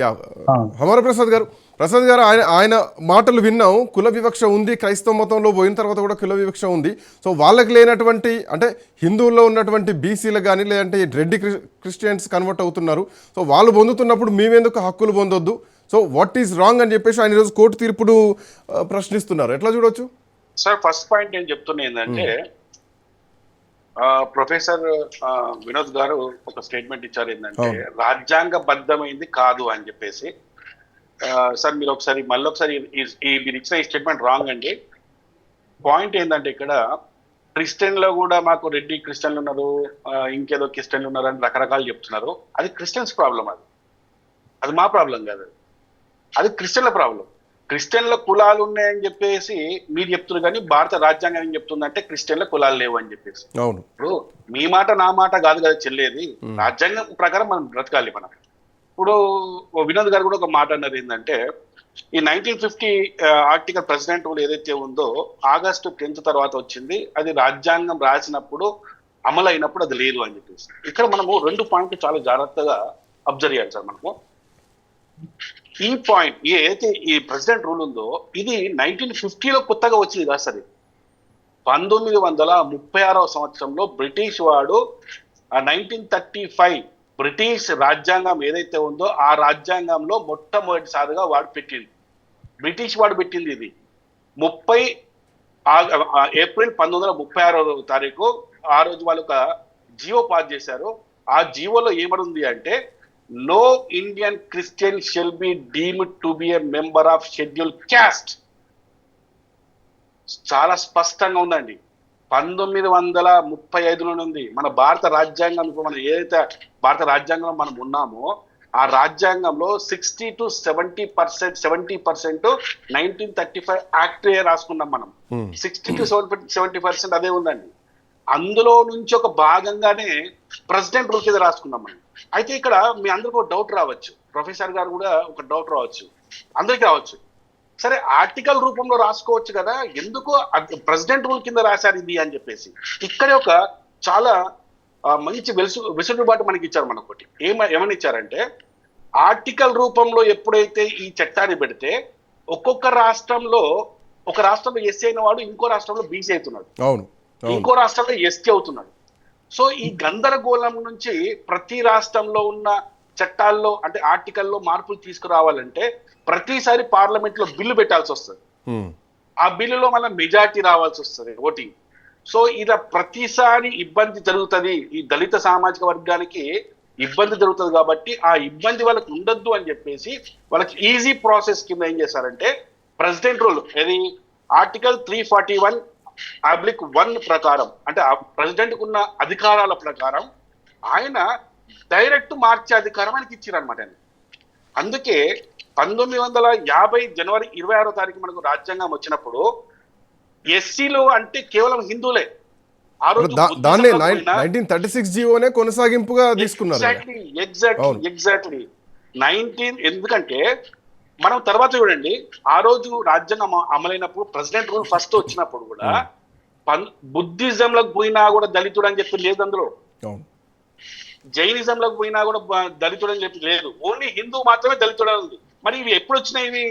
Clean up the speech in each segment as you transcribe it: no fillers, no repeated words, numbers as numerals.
Yeah హమార Prasad గారు ఆయన మాటలు విన్నాం. కుల వివక్ష ఉంది, క్రైస్తవ మతంలో పోయిన తర్వాత కూడా కుల వివక్ష ఉంది. సో వాళ్ళకి లేనటువంటి అంటే హిందువుల్లో ఉన్నటువంటి బీసీలు కానీ లేదంటే రెడ్డి క్రిస్టియన్స్ కన్వర్ట్ అవుతున్నారు. సో వాళ్ళు పొందుతున్నప్పుడు మేమెందుకు హక్కులు పొందొద్దు, సో వాట్ ఈజ్ రాంగ్ అని చెప్పేసి ఆయన ఈరోజు కోర్టు తీర్పును ప్రశ్నిస్తున్నారు. ఎట్లా చూడొచ్చు సార్? ఫస్ట్ పాయింట్ నేను చెప్తున్నా ఏంటంటే, ప్రొఫెసర్ వినోద్ గారు ఒక స్టేట్మెంట్ ఇచ్చారు ఏంటంటే రాజ్యాంగబద్ధమైంది కాదు అని చెప్పేసి. సార్ మీరు ఒకసారి మళ్ళీ ఒకసారి మీరు ఇచ్చిన ఈ స్టేట్మెంట్ రాంగ్ అండి. పాయింట్ ఏంటంటే ఇక్కడ క్రిస్టియన్లో కూడా మాకు రెడ్డి క్రిస్టియన్లు ఉన్నారు, ఇంకేదో క్రిస్టియన్లు ఉన్నారు అని రకరకాలు చెప్తున్నారు. అది క్రిస్టియన్స్ ప్రాబ్లం, అది మా ప్రాబ్లం కాదు, అది క్రిస్టియన్ల ప్రాబ్లం. క్రిస్టియన్ల కులాలు ఉన్నాయని చెప్పేసి మీరు చెప్తున్నారు, కానీ భారత రాజ్యాంగం ఏం చెప్తుందంటే క్రిస్టియన్ల కులాలు లేవు అని చెప్పేసి. ఇప్పుడు మీ మాట నా మాట కాదు కదా చెల్లేది, రాజ్యాంగం ప్రకారం మనం బ్రతకాలి. మనం ఇప్పుడు వినోద్ గారు కూడా ఒక మాట అన్నారు ఏంటంటే, ఈ 1950 ఆర్టికల్ ప్రెసిడెంట్ రూల్ ఏదైతే ఉందో ఆగస్టు 10th తర్వాత వచ్చింది, అది రాజ్యాంగం రాసినప్పుడు అమలు అయినప్పుడు అది లేదు అని చెప్పేసి. ఇక్కడ మనము 2 పాయింట్లు చాలా జాగ్రత్తగా అబ్జర్వ్ చేయాలి సార్. మనము ఈ పాయింట్ ఏదైతే ఈ ప్రెసిడెంట్ రూల్ ఉందో ఇది 1950లో కొత్తగా వచ్చింది కాదు సార్. 1936వ సంవత్సరంలో బ్రిటిష్ వాడు 1935 బ్రిటిష్ రాజ్యాంగం ఏదైతే ఉందో ఆ రాజ్యాంగంలో మొట్టమొదటిసారిగా వాడు పెట్టింది, బ్రిటిష్ వాడు పెట్టింది. ఇది ఏప్రిల్ 1936 ఆ రోజు వాళ్ళు ఒక జియో పాస్ చేశారు. ఆ జియోలో ఏమనుంది అంటే, no Indian Christian shall be deemed to be a member of scheduled caste. చాలా స్పష్టంగా ఉందండి. 1935లో ఉంది. మన భారత రాజ్యాంగం, మనం ఏదైతే భారత రాజ్యాంగంలో మనం ఉన్నామో ఆ రాజ్యాంగంలో 60 to 70% 1935 యాక్ట్ రాసుకున్నాం మనం. 60 to 70% అదే ఉందండి. అందులో నుంచి ఒక భాగంగానే ప్రెసిడెంట్ రూల్ కింద రాసుకున్నాం మనం. అయితే ఇక్కడ మీ అందరికీ ఒక డౌట్ రావచ్చు, ప్రొఫెసర్ గారు కూడా ఒక డౌట్ రావచ్చు, అందరికీ రావచ్చు. సరే ఆర్టికల్ రూపంలో రాసుకోవచ్చు కదా, ఎందుకు ప్రెసిడెంట్ రూల్ కింద రాశారు ఇది అని చెప్పేసి. ఇక్కడే ఒక చాలా మంచి వెసులుబాటు మనకి ఇచ్చారు. మనకొకటి ఏమని ఇచ్చారంటే, ఆర్టికల్ రూపంలో ఎప్పుడైతే ఈ చట్టాన్ని పెడితే ఒక్కొక్క రాష్ట్రంలో, ఒక రాష్ట్రంలో ఎస్సీ అయిన వాడు ఇంకో రాష్ట్రంలో బీసీ అవుతున్నాడు, ఇంకో రాష్ట్రంలో ఎస్టీ అవుతున్నాడు. సో ఈ గందరగోళం నుంచి ప్రతి రాష్ట్రంలో ఉన్న చట్టాల్లో అంటే ఆర్టికల్లో మార్పులు తీసుకురావాలంటే ప్రతిసారి పార్లమెంట్ లో బిల్లు పెట్టాల్సి వస్తుంది. ఆ బిల్లులో మళ్ళీ మెజార్టీ రావాల్సి వస్తుంది, ఓటింగ్. సో ఇలా ప్రతిసారి ఇబ్బంది జరుగుతుంది, ఈ దళిత సామాజిక వర్గానికి ఇబ్బంది జరుగుతుంది. కాబట్టి ఆ ఇబ్బంది వాళ్ళకి ఉండొద్దు అని చెప్పేసి వాళ్ళకి ఈజీ ప్రాసెస్ కింద ఏం చేశారంటే ప్రెసిడెంట్ రూల్, ఇది ఆర్టికల్ 341 ప్రకారం, అంటే ప్రెసిడెంట్ ఉన్న అధికారాల ప్రకారం ఆయన డైరెక్ట్ మార్చే అధికారం ఆయనకి ఇచ్చారనమాట. అందుకే 1950 జనవరి 26 మనకు రాజ్యాంగం వచ్చినప్పుడు ఎస్సీలు అంటే కేవలం హిందువులే. ఆ రోజు 1936 జీవోనే కొనసాగింపుగా తీసుకున్నారు. ఎగ్జాక్ట్లీ 19, ఎందుకంటే మనం తర్వాత చూడండి, ఆ రోజు రాజ్యాంగం అమలైనప్పుడు ప్రెసిడెంట్ రూల్ ఫస్ట్ వచ్చినప్పుడు కూడా బుద్ధిజంలోకి పోయినా కూడా దళితుడు అని చెప్పి లేదు, అందులో జైనిజంలోకి పోయినా కూడా దళితుడు అని చెప్పి లేదు, ఓన్లీ హిందూ మాత్రమే దళితుడు అని ఉంది. మరి ఇవి ఎప్పుడు వచ్చినాయి? ఇవి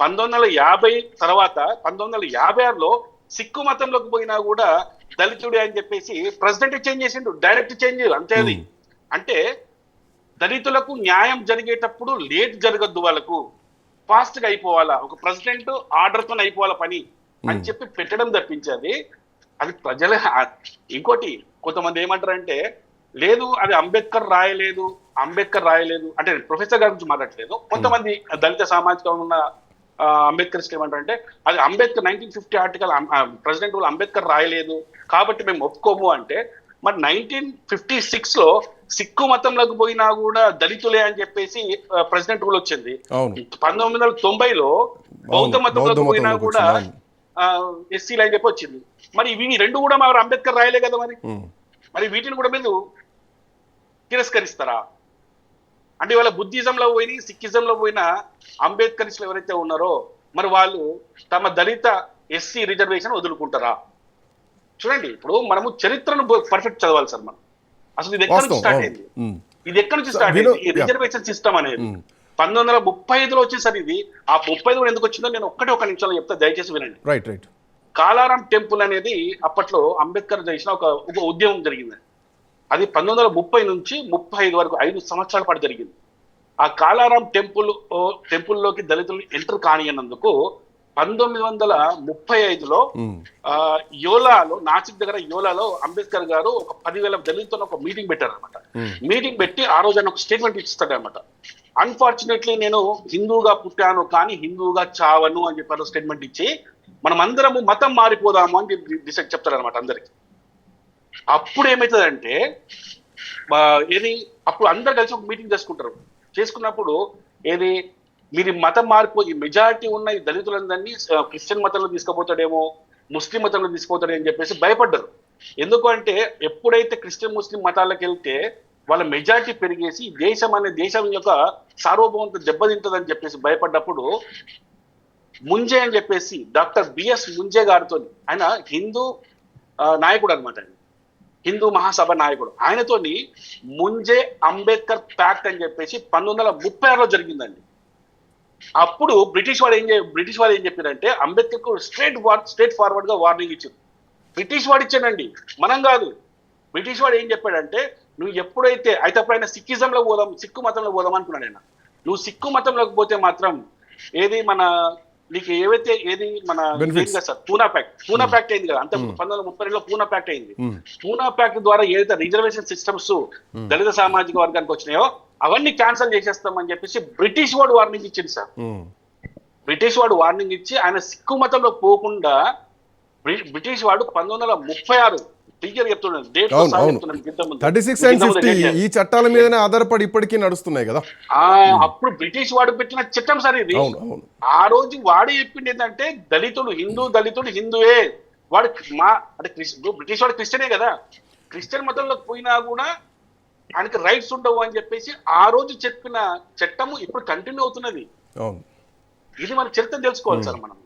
1950 తర్వాత 1956లో సిక్కు మతంలోకి పోయినా కూడా దళితుడే అని చెప్పేసి ప్రెసిడెంట్ చేంజ్ చేసిండు, డైరెక్ట్ చేంజ్. అంతే అది. అంటే దళితులకు న్యాయం జరిగేటప్పుడు లేట్ జరగద్దు, వాళ్ళకు ఫాస్ట్ గా అయిపోవాలా, ఒక ప్రెసిడెంట్ ఆర్డర్ తో అయిపోవాలా పని అని చెప్పి పెట్టడం తప్పించేది అది ప్రజల. ఇంకోటి కొంతమంది ఏమంటారంటే, లేదు అది అంబేద్కర్ రాయలేదు అంటే ప్రొఫెసర్ గారి గురించి మాట్లాడలేదు. కొంతమంది దళిత సామాజికంగా ఉన్న అంబేద్కర్స్కి ఏమంటారంటే, అది Ambedkar 1950 article president rule Ambedkar రాయలేదు కాబట్టి మేము ఒప్పుకోము అంటే, మరి 1956లో సిక్కు మతంలోకి పోయినా కూడా దళితులే అని చెప్పేసి ప్రెసిడెంట్ రూల్ వచ్చింది. 1990లో బౌద్ధ మతంలోకి పోయినా కూడా ఎస్సీలు అని చెప్పి వచ్చింది. మరి ఇవి రెండు కూడా మరి అంబేద్కర్ రాయలే కదా, మరి వీటిని కూడా మీరు తిరస్కరిస్తారా? అంటే ఇవాళ బుద్ధిజంలో పోయి సిక్కిజంలో పోయిన అంబేద్కరిస్టులు ఎవరైతే ఉన్నారో మరి వాళ్ళు తమ దళిత ఎస్సీ రిజర్వేషన్ వదులుకుంటారా? చూడండి, ఇప్పుడు మనము చరిత్రను పర్ఫెక్ట్ చదవాలి సార్. మనం అసలు ఇది ఎక్కడి నుంచి స్టార్ట్ అయింది, ఈ రిజర్వేషన్ సిస్టమ్ అనేది 1935లో వచ్చేసరి ఇది. ఆ 35 ఎందుకు వచ్చిందో నేను ఒక నిమిషంలో చెప్తా, దయచేసి వినండి. రైట్. కాలారాం టెంపుల్ అనేది అప్పట్లో అంబేద్కర్ చేసిన ఒక ఉద్యమం జరిగింది. అది 1930 నుంచి 35 వరకు 5 సంవత్సరాల పాటు జరిగింది. ఆ కాలారాం టెంపుల్లోకి దళితులు ఎంటర్ కానియన్నందుకు 1935లో యోలాలో, నాసిక్ దగ్గర యోలాలో అంబేద్కర్ గారు ఒక 10,000 దళితులతో ఒక మీటింగ్ పెట్టారనమాట. మీటింగ్ పెట్టి ఆ రోజు ఆయన ఒక స్టేట్మెంట్ ఇస్తాడనమాట. అన్ఫార్చునేట్లీ నేను హిందూగా పుట్టాను కానీ హిందూగా చావను అని చెప్పి స్టేట్మెంట్ ఇచ్చి మనం అందరము మతం మారిపోదాము అని డిసైడ్ చెప్తారనమాట అందరికి. అప్పుడు ఏమవుతుందంటే అప్పుడు అందరు కలిసి ఒక మీటింగ్ చేసుకున్నప్పుడు మీరు మతం మారిపోయి మెజారిటీ ఉన్న ఈ దళితులందరినీ క్రిస్టియన్ మతంలో తీసుకుపోతాడేమో, ముస్లిం మతంలో తీసుకుపోతాడేమో అని చెప్పేసి భయపడ్డారు. ఎందుకంటే ఎప్పుడైతే క్రిస్టియన్ ముస్లిం మతాలకు వెళ్తే వాళ్ళ మెజారిటీ పెరిగేసి దేశం యొక్క సార్వభౌమత దెబ్బతింటదని చెప్పేసి భయపడ్డప్పుడు ముంజే అని చెప్పేసి డాక్టర్ బిఎస్ ముంజే గారితో, ఆయన హిందూ నాయకుడు అనమాట, హిందూ మహాసభ నాయకుడు, ఆయనతోని ముంజే అంబేద్కర్ ప్యాక్ట్ అని చెప్పేసి 1936లో జరిగిందండి. అప్పుడు బ్రిటిష్ వాళ్ళు ఏం చెప్పారంటే అంబేద్కర్ స్ట్రేట్ ఫార్వర్డ్ గా వార్నింగ్ ఇచ్చారు. బ్రిటిష్ వాడు ఇచ్చాడండి, మనం కాదు. బ్రిటిష్ వాడు ఏం చెప్పాడంటే నువ్వు ఎప్పుడైతే అప్పుడు ఆయన సిక్కిజంలో పోదాం, సిక్కు మతంలో పోదాం అనుకున్నాడు ఆయన. నువ్వు సిక్కు మతంలోకి పోతే మాత్రం నీకు మన పూనా ప్యాక్ట్ అయింది కదా, అంత 1932లో పూనా ప్యాక్ట్ అయింది. పూనా ప్యాక్ట్ ద్వారా ఏదైతే రిజర్వేషన్ సిస్టమ్స్ దళిత సామాజిక వర్గానికి వచ్చినాయో అవన్నీ క్యాన్సిల్ చేసేస్తామని చెప్పేసి బ్రిటిష్ వాడు వార్నింగ్ ఇచ్చింది సార్. బ్రిటిష్ వాడు వార్నింగ్ ఇచ్చి ఆయన సిక్కు మతంలో పోకుండా బ్రిటిష్ వాడు 1936 చెప్తున్నాను, 36 and 50 ఈ చట్టాల మీదనే ఆధారపడి ఇప్పటికీ నడుస్తున్నాయి కదా. అప్పుడు బ్రిటిష్ వాడు పెట్టిన చట్టం సార్ ఇది. ఆ రోజు వాడు చెప్పింది ఏంటంటే దళితుడు హిందువే, వాడు బ్రిటిష్ వాడు క్రిస్టియనే కదా, క్రిస్టియన్ మతంలోకి పోయినా కూడా ఆయనకి రైట్స్ ఉండవు అని చెప్పేసి ఆ రోజు చెప్పిన చట్టము ఇప్పుడు కంటిన్యూ అవుతున్నది. ఇది మన చరిత్ర తెలుసుకోవాలి సార్ మనం.